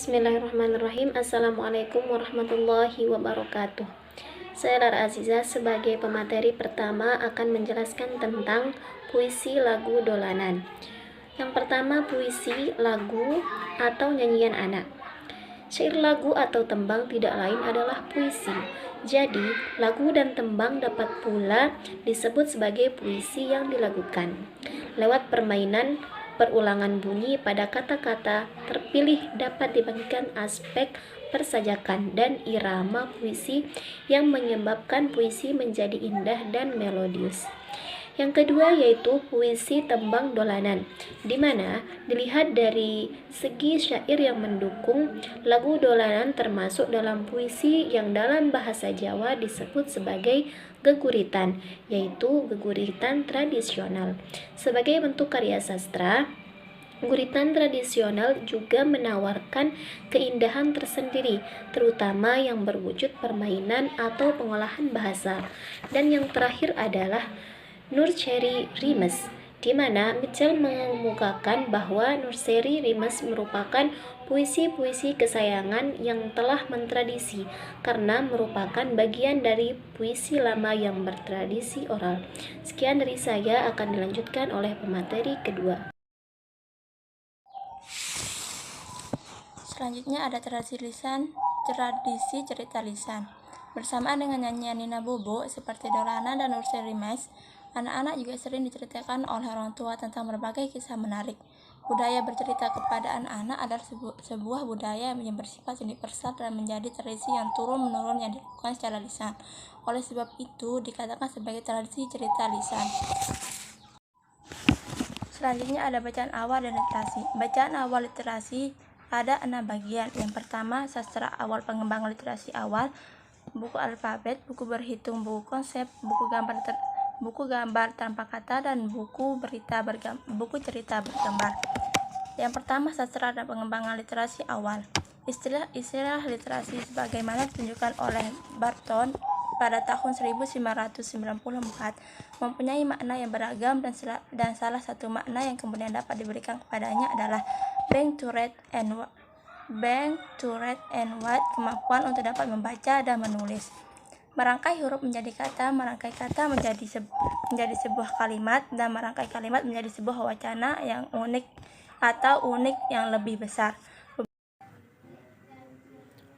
Bismillahirrahmanirrahim. Assalamualaikum warahmatullahi wabarakatuh. Saya Lara Aziza sebagai pemateri pertama akan menjelaskan tentang puisi lagu dolanan. Yang pertama, puisi lagu atau nyanyian anak. Syair lagu atau tembang tidak lain adalah puisi. Jadi, lagu dan tembang dapat pula disebut sebagai puisi yang dilakukan lewat permainan perulangan bunyi pada kata-kata terpilih dapat dibagikan aspek persajakan dan irama puisi yang menyebabkan puisi menjadi indah dan melodius. Yang kedua yaitu puisi tembang dolanan, di mana dilihat dari segi syair yang mendukung, lagu dolanan termasuk dalam puisi yang dalam bahasa Jawa disebut sebagai geguritan, yaitu geguritan tradisional. Sebagai bentuk karya sastra, guritan tradisional juga menawarkan keindahan tersendiri, terutama yang berwujud permainan atau pengolahan bahasa. Dan yang terakhir adalah Nursery Rhymes, di mana Mitchell mengemukakan bahwa Nursery Rhymes merupakan puisi-puisi kesayangan yang telah mentradisi karena merupakan bagian dari puisi lama yang bertradisi oral. Sekian dari saya, akan dilanjutkan oleh pemateri kedua. Selanjutnya ada tradisi cerita lisan. Bersamaan dengan nyanyian Nina Bobo seperti Dolanan dan Nursery Rhymes, anak-anak juga sering diceritakan oleh orang tua tentang berbagai kisah menarik. Budaya bercerita kepada anak-anak adalah sebuah budaya yang bersifat universal dan menjadi tradisi yang turun-menurun yang dilakukan secara lisan. Oleh sebab itu, dikatakan sebagai tradisi cerita lisan. Selanjutnya ada bacaan awal dan literasi. Bacaan awal literasi ada 6 bagian. Yang pertama, sastra awal pengembangan literasi awal, buku alfabet, buku berhitung, buku konsep, buku gambar tanpa kata, dan buku cerita bergambar. Yang pertama, sastra dan pengembangan literasi awal. Istilah literasi sebagaimana ditunjukkan oleh Barton pada tahun 1994 mempunyai makna yang beragam, dan salah satu makna yang kemudian dapat diberikan kepadanya adalah bank to read and write, kemampuan untuk dapat membaca dan menulis. Merangkai huruf menjadi kata, merangkai kata menjadi sebuah kalimat, dan merangkai kalimat menjadi sebuah wacana yang unik atau unik yang lebih besar.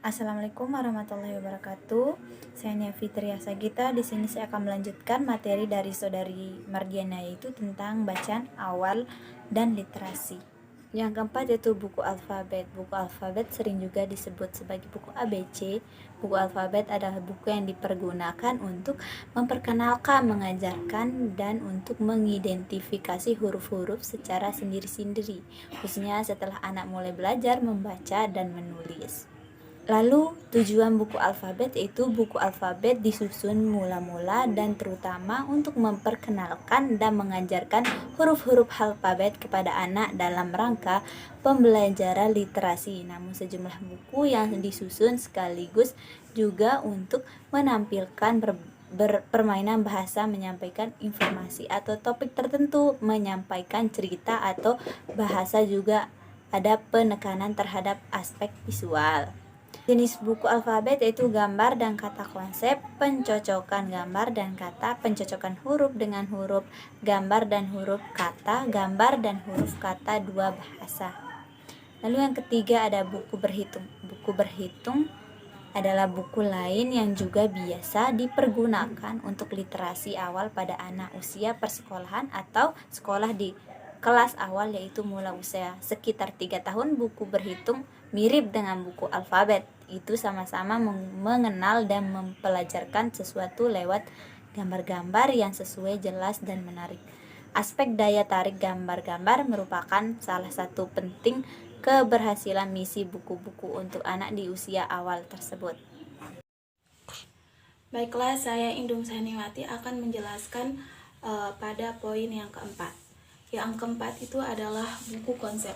Assalamualaikum warahmatullahi wabarakatuh. Saya Nia Fitria Sagita. Di sini saya akan melanjutkan materi dari Saudari Mardiana, yaitu tentang bacaan awal dan literasi. Yang keempat yaitu buku alfabet. Buku alfabet sering juga disebut sebagai buku ABC. Buku alfabet adalah buku yang dipergunakan untuk memperkenalkan, mengajarkan, dan untuk mengidentifikasi huruf-huruf secara sendiri-sendiri, khususnya setelah anak mulai belajar membaca dan menulis. Lalu tujuan buku alfabet yaitu buku alfabet disusun mula-mula dan terutama untuk memperkenalkan dan mengajarkan huruf-huruf alfabet kepada anak dalam rangka pembelajaran literasi. Namun sejumlah buku yang disusun sekaligus juga untuk menampilkan permainan bahasa, menyampaikan informasi atau topik tertentu, menyampaikan cerita atau bahasa, juga ada penekanan terhadap aspek visual. Jenis buku alfabet yaitu gambar dan kata konsep, pencocokan gambar dan kata, pencocokan huruf dengan huruf, gambar dan huruf kata, gambar dan huruf kata dua bahasa. Lalu yang ketiga ada buku berhitung. Buku berhitung adalah buku lain yang juga biasa dipergunakan untuk literasi awal pada anak usia persekolahan atau sekolah di kelas awal, yaitu mulai usia sekitar 3 tahun. Buku berhitung mirip dengan buku alfabet, itu sama-sama mengenal dan mempelajarkan sesuatu lewat gambar-gambar yang sesuai, jelas, dan menarik. Aspek daya tarik gambar-gambar merupakan salah satu penting keberhasilan misi buku-buku untuk anak di usia awal tersebut. Baiklah, saya Indung Saniwati akan menjelaskan pada poin yang keempat. Yang keempat itu adalah buku konsep.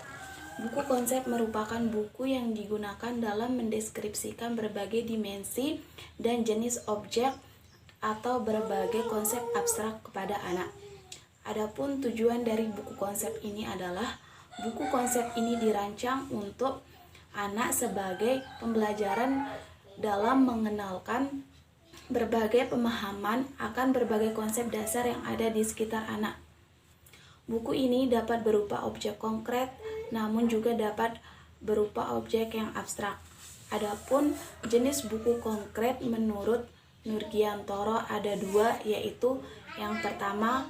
Buku konsep merupakan buku yang digunakan dalam mendeskripsikan berbagai dimensi dan jenis objek atau berbagai konsep abstrak kepada anak. Adapun tujuan dari buku konsep ini adalah buku konsep ini dirancang untuk anak sebagai pembelajaran dalam mengenalkan berbagai pemahaman akan berbagai konsep dasar yang ada di sekitar anak. Buku ini dapat berupa objek konkret, namun juga dapat berupa objek yang abstrak. Adapun jenis buku konkret menurut Nurgiantoro ada dua, yaitu yang pertama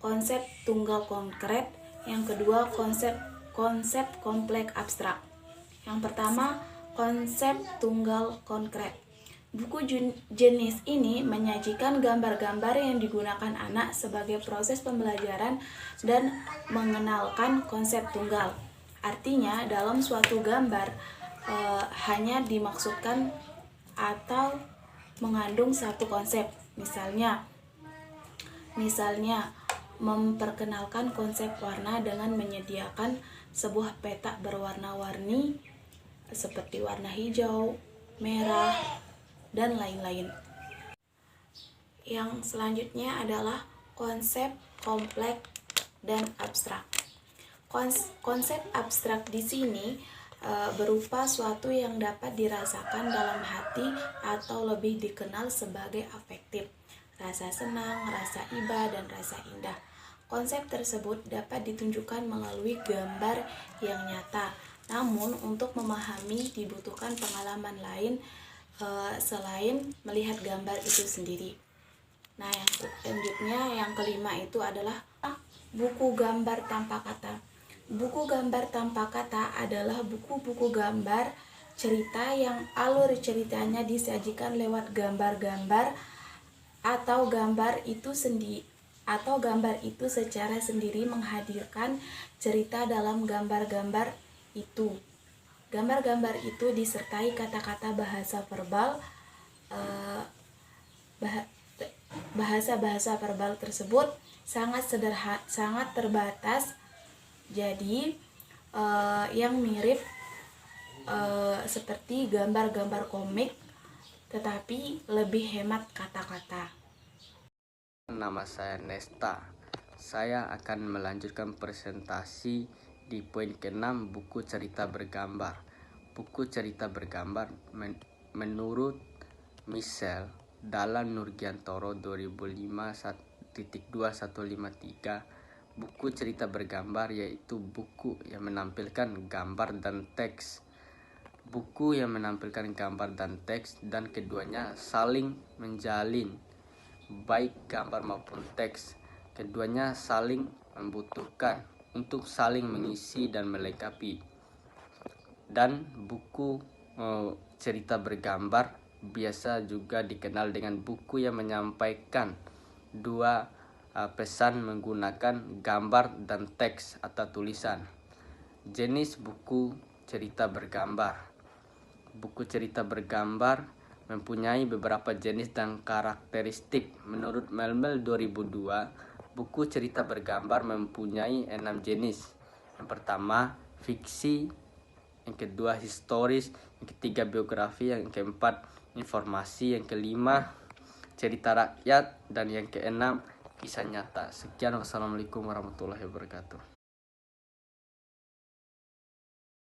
konsep tunggal konkret, yang kedua konsep kompleks abstrak. Yang pertama konsep tunggal konkret. Buku jenis ini menyajikan gambar-gambar yang digunakan anak sebagai proses pembelajaran dan mengenalkan konsep tunggal. Artinya dalam suatu gambar hanya dimaksudkan atau mengandung satu konsep. Misalnya memperkenalkan konsep warna dengan menyediakan sebuah peta berwarna-warni seperti warna hijau, merah, dan lain-lain. Yang selanjutnya adalah konsep kompleks dan abstrak. Konsep abstrak di sini berupa suatu yang dapat dirasakan dalam hati atau lebih dikenal sebagai afektif, rasa senang, rasa iba, dan rasa indah. Konsep tersebut dapat ditunjukkan melalui gambar yang nyata, namun untuk memahami dibutuhkan pengalaman lain selain melihat gambar itu sendiri. Nah, yang selanjutnya yang kelima itu adalah buku gambar tanpa kata. Buku gambar tanpa kata adalah buku-buku gambar cerita yang alur ceritanya disajikan lewat gambar-gambar atau gambar itu secara sendiri menghadirkan cerita dalam gambar-gambar itu. Gambar-gambar itu disertai kata-kata bahasa verbal. Bahasa-bahasa verbal tersebut sangat terbatas. Jadi yang mirip seperti gambar-gambar komik, tetapi lebih hemat kata-kata. Nama saya Nesta. Saya akan melanjutkan presentasi di poin ke-6, buku cerita bergambar. Buku cerita bergambar menurut Michel dalam Nurgiantoro 2005.2153, buku cerita bergambar yaitu buku yang menampilkan gambar dan teks. Buku yang menampilkan gambar dan teks dan keduanya saling menjalin, baik gambar maupun teks. Keduanya saling membutuhkan untuk saling mengisi dan melengkapi. Dan buku cerita bergambar biasa juga dikenal dengan buku yang menyampaikan dua pesan menggunakan gambar dan teks atau tulisan. Jenis buku cerita bergambar. Buku cerita bergambar mempunyai beberapa jenis dan karakteristik. Menurut Melmel 2002, buku cerita bergambar mempunyai 6 jenis. Yang pertama, fiksi. Yang kedua, historis. Yang ketiga, biografi. Yang keempat, informasi. Yang kelima, cerita rakyat. Dan yang keenam, kisah nyata. Sekian, wassalamualaikum warahmatullahi wabarakatuh.